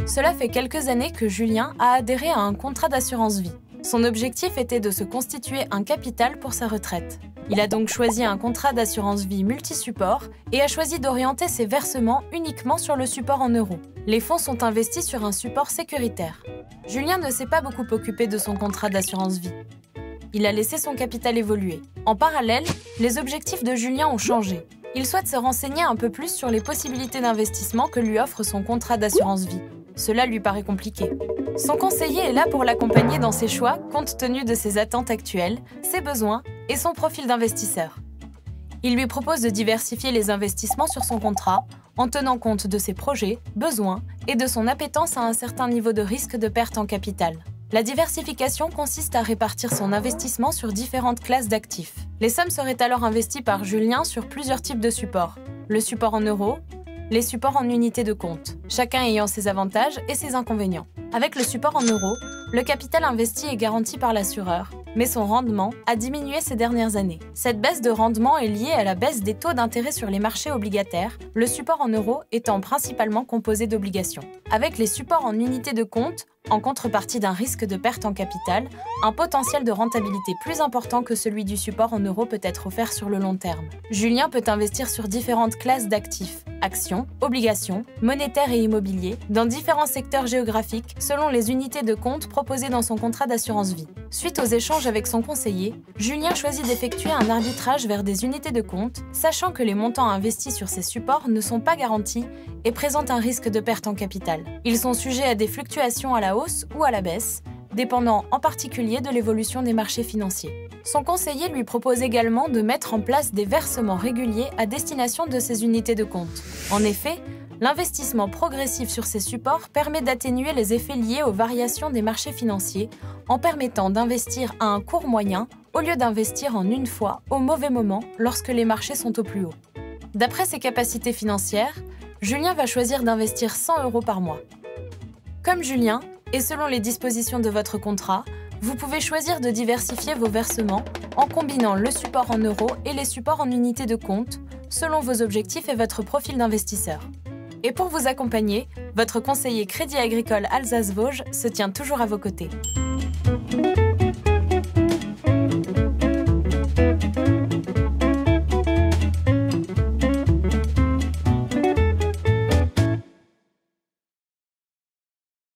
Cela fait quelques années que Julien a adhéré à un contrat d'assurance vie. Son objectif était de se constituer un capital pour sa retraite. Il a donc choisi un contrat d'assurance vie multi-support et a choisi d'orienter ses versements uniquement sur le support en euros. Les fonds sont investis sur un support sécuritaire. Julien ne s'est pas beaucoup occupé de son contrat d'assurance vie. Il a laissé son capital évoluer. En parallèle, les objectifs de Julien ont changé. Il souhaite se renseigner un peu plus sur les possibilités d'investissement que lui offre son contrat d'assurance vie. Cela lui paraît compliqué. Son conseiller est là pour l'accompagner dans ses choix compte tenu de ses attentes actuelles, ses besoins et son profil d'investisseur. Il lui propose de diversifier les investissements sur son contrat en tenant compte de ses projets, besoins et de son appétence à un certain niveau de risque de perte en capital. La diversification consiste à répartir son investissement sur différentes classes d'actifs. Les sommes seraient alors investies par Julien sur plusieurs types de supports. Le support en euros, les supports en unités de compte, chacun ayant ses avantages et ses inconvénients. Avec le support en euros, le capital investi est garanti par l'assureur, mais son rendement a diminué ces dernières années. Cette baisse de rendement est liée à la baisse des taux d'intérêt sur les marchés obligataires, le support en euros étant principalement composé d'obligations. Avec les supports en unités de compte, en contrepartie d'un risque de perte en capital, un potentiel de rentabilité plus important que celui du support en euros peut être offert sur le long terme. Julien peut investir sur différentes classes d'actifs, actions, obligations, monétaires et immobiliers, dans différents secteurs géographiques, selon les unités de compte proposées dans son contrat d'assurance vie. Suite aux échanges avec son conseiller, Julien choisit d'effectuer un arbitrage vers des unités de compte, sachant que les montants investis sur ces supports ne sont pas garantis et présentent un risque de perte en capital. Ils sont sujets à des fluctuations à la hausse ou à la baisse, dépendant en particulier de l'évolution des marchés financiers. Son conseiller lui propose également de mettre en place des versements réguliers à destination de ces unités de compte. En effet, l'investissement progressif sur ces supports permet d'atténuer les effets liés aux variations des marchés financiers en permettant d'investir à un court moyen au lieu d'investir en une fois au mauvais moment lorsque les marchés sont au plus haut. D'après ses capacités financières, Julien va choisir d'investir 100 € par mois. Comme Julien, et selon les dispositions de votre contrat, vous pouvez choisir de diversifier vos versements en combinant le support en euros et les supports en unités de compte, selon vos objectifs et votre profil d'investisseur. Et pour vous accompagner, votre conseiller Crédit Agricole Alsace-Vosges se tient toujours à vos côtés.